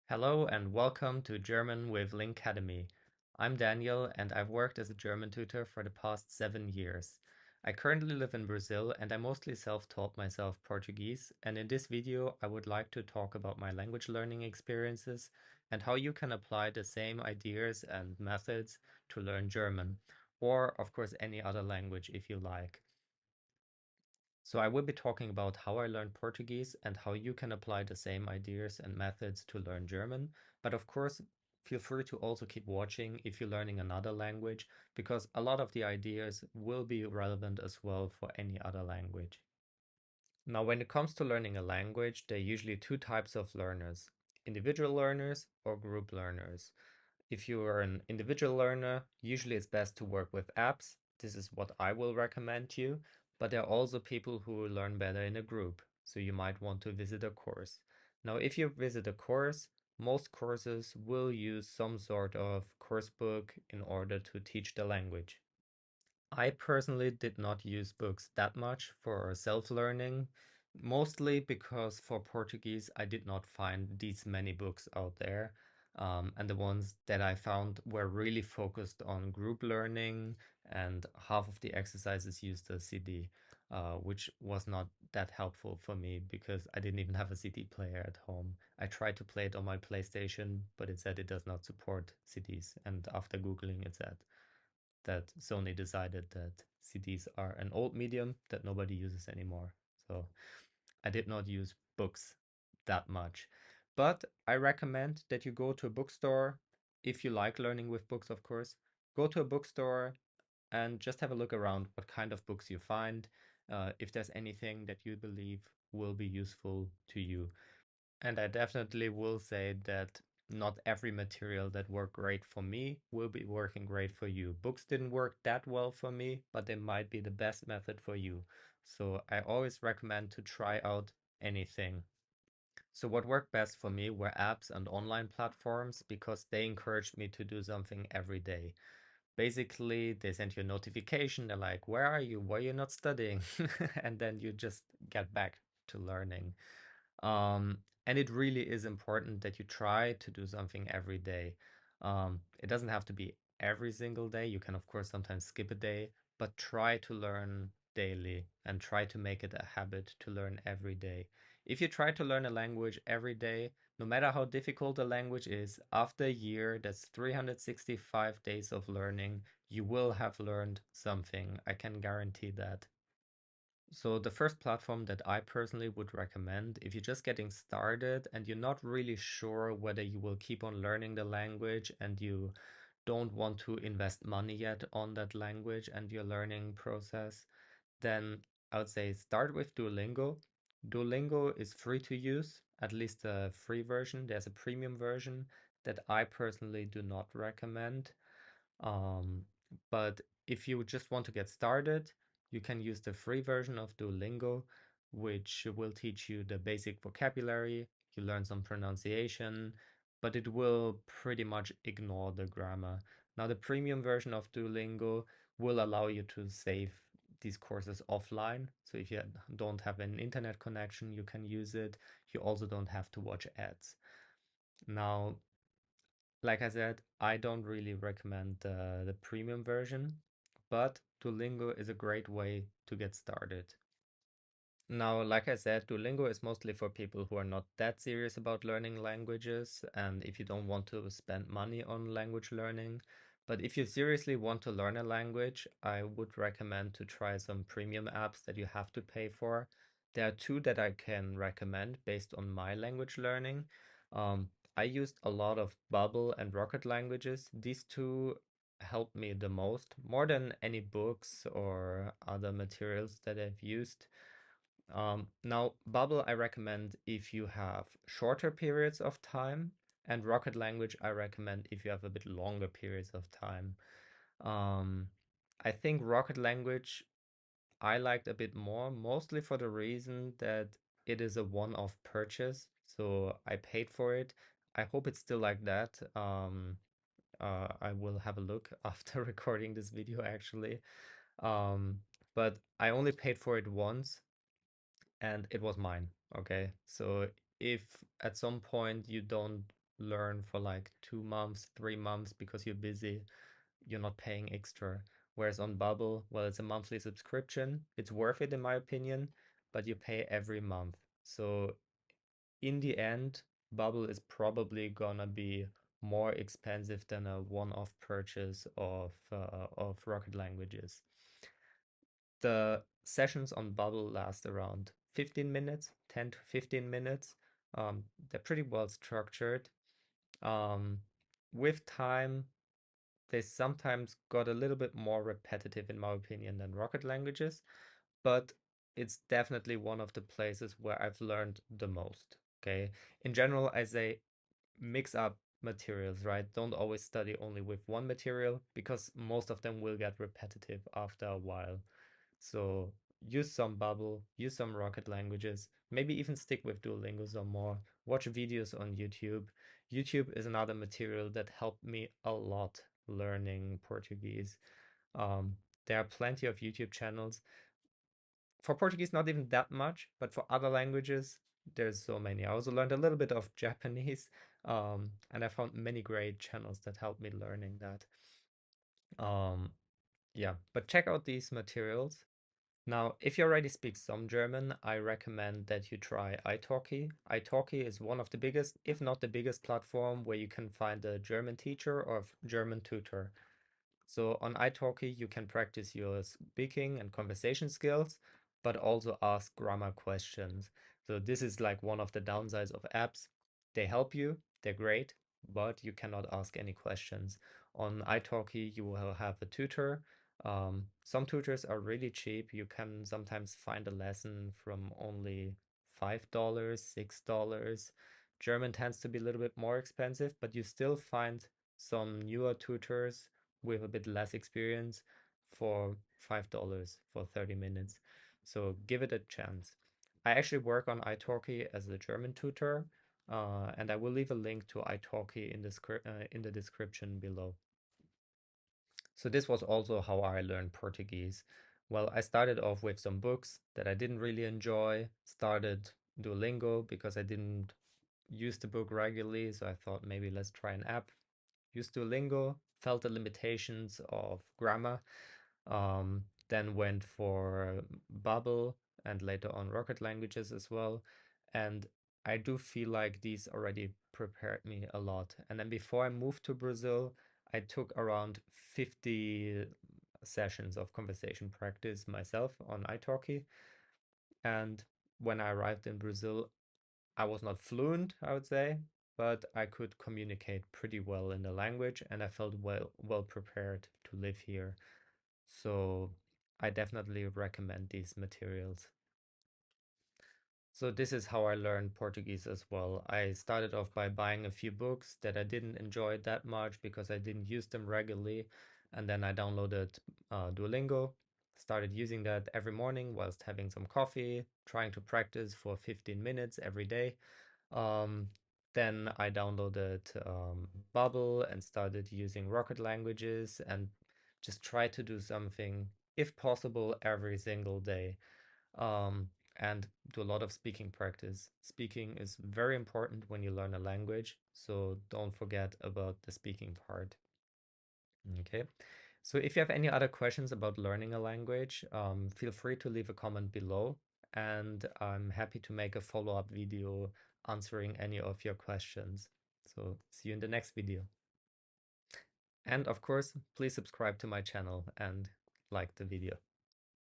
Hello and welcome to German with Linkademy. I'm Daniel and I've worked as a German tutor for the past 7 years. I currently live in Brazil and I mostly self-taught myself Portuguese, and in this video I would like to talk about my language learning experiences and how you can apply the same ideas and methods to learn German, or of course any other language if you like. So I will be talking about how I learned Portuguese and how you can apply the same ideas and methods to learn German. But of course, feel free to also keep watching if you're learning another language, because a lot of the ideas will be relevant as well for any other language. Now, when it comes to learning a language, there are usually two types of learners: individual learners or group learners. If you are an individual learner, usually it's best to work with apps. This is what I will recommend you. But there are also people who learn better in a group, so you might want to visit a course. Now, if you visit a course, most courses will use some sort of course book in order to teach the language. I personally did not use books that much for self-learning, mostly because for Portuguese I did not find these many books out there. And the ones that I found were really focused on group learning, and half of the exercises used a CD, which was not that helpful for me because I didn't even have a CD player at home. I tried to play it on my PlayStation, but it said it does not support CDs. And after Googling, it said that Sony decided that CDs are an old medium that nobody uses anymore. So I did not use books that much. But I recommend that you go to a bookstore if you like learning with books, of course. Go to a bookstore and just have a look around what kind of books you find, if there's anything that you believe will be useful to you. And I definitely will say that not every material that worked great for me will be working great for you. Books didn't work that well for me, but they might be the best method for you. So I always recommend to try out anything. So what worked best for me were apps and online platforms because they encouraged me to do something every day. Basically, they send you a notification. They're like, "Where are you? Why are you not studying?" And then you just get back to learning. And it really is important that you try to do something every day. It doesn't have to be every single day. You can, of course, sometimes skip a day, but try to learn daily and try to make it a habit to learn every day. If you try to learn a language every day, no matter how difficult the language is, after a year, that's 365 days of learning, you will have learned something. I can guarantee that. So the first platform that I personally would recommend, if you're just getting started and you're not really sure whether you will keep on learning the language and you don't want to invest money yet on that language and your learning process, then I would say start with Duolingo. Duolingo is free to use, at least the free version. There's a premium version that I personally do not recommend. Um, but if you just want to get started, you can use the free version of Duolingo, which will teach you the basic vocabulary. You learn some pronunciation, but it will pretty much ignore the grammar. Now, the premium version of Duolingo will allow you to save these courses offline. So if you don't have an internet connection, you can use it. You also don't have to watch ads. Now, like I said, I don't really recommend the premium version, but Duolingo is a great way to get started. Now, like I said, Duolingo is mostly for people who are not that serious about learning languages, and if you don't want to spend money on language learning. But if you seriously want to learn a language, I would recommend to try some premium apps that you have to pay for. There are two that I can recommend based on my language learning. Um, I used a lot of Bubble and Rocket Languages. These two helped me the most, more than any books or other materials that I've used. Now, Bubble I recommend if you have shorter periods of time, and Rocket Language I recommend if you have a bit longer periods of time. Um, I think Rocket Language I liked a bit more, mostly for the reason that it is a one-off purchase, so I paid for it. I hope it's still like that. I will have a look after recording this video actually. Um, but I only paid for it once, and it was mine. Okay. So if at some point you don't learn for like 2 months, 3 months because you're busy, you're not paying extra. Whereas on Bubble, well, it's a monthly subscription. It's worth it in my opinion, but you pay every month. So in the end, Bubble is probably gonna be more expensive than a one-off purchase of Rocket Languages. The sessions on Bubble last around 15 minutes, 10 to 15 minutes. They're pretty well structured. Um, with time, they sometimes got a little bit more repetitive, in my opinion, than Rocket Languages, but it's definitely one of the places where I've learned the most. Okay. In general, I say mix up materials, right? Don't always study only with one material because most of them will get repetitive after a while. So use some Bubble, use some Rocket Languages, maybe even stick with Duolingo some more. Watch videos on YouTube. YouTube is another material that helped me a lot learning Portuguese. There are plenty of YouTube channels. For Portuguese, not even that much, but for other languages, there's so many. I also learned a little bit of Japanese, and I found many great channels that helped me learning that. Um, yeah, but check out these materials. Now, if you already speak some German, I recommend that you try italki. Italki is one of the biggest, if not the biggest platform where you can find a German teacher or German tutor. So on italki, you can practice your speaking and conversation skills, but also ask grammar questions. So this is like one of the downsides of apps. They help you, they're great, but you cannot ask any questions. On italki, you will have a tutor. Some tutors are really cheap. You can sometimes find a lesson from only $5, $6. German tends to be a little bit more expensive, but you still find some newer tutors with a bit less experience for $5 for 30 minutes. So give it a chance. I actually work on italki as a German tutor, and I will leave a link to italki in the description below. So this was also how I learned Portuguese. Well, I started off with some books that I didn't really enjoy, started Duolingo because I didn't use the book regularly, so I thought maybe let's try an app. Used Duolingo, felt the limitations of grammar, then went for Bubble and later on Rocket Languages as well. And I do feel like these already prepared me a lot. And then before I moved to Brazil, I took around 50 sessions of conversation practice myself on italki. And when I arrived in Brazil, I was not fluent, I would say, but I could communicate pretty well in the language and I felt well prepared to live here. So I definitely recommend these materials. So this is how I learned Portuguese as well. I started off by buying a few books that I didn't enjoy that much because I didn't use them regularly. And then I downloaded Duolingo, started using that every morning whilst having some coffee, trying to practice for 15 minutes every day. Um, then I downloaded Bubble and started using Rocket Languages and just try to do something, if possible, every single day. Um, and do a lot of speaking practice. Speaking is very important when you learn a language, so don't forget about the speaking part. Okay. So if you have any other questions about learning a language, feel free to leave a comment below, and I'm happy to make a follow-up video answering any of your questions. So see you in the next video. And of course, please subscribe to my channel and like the video.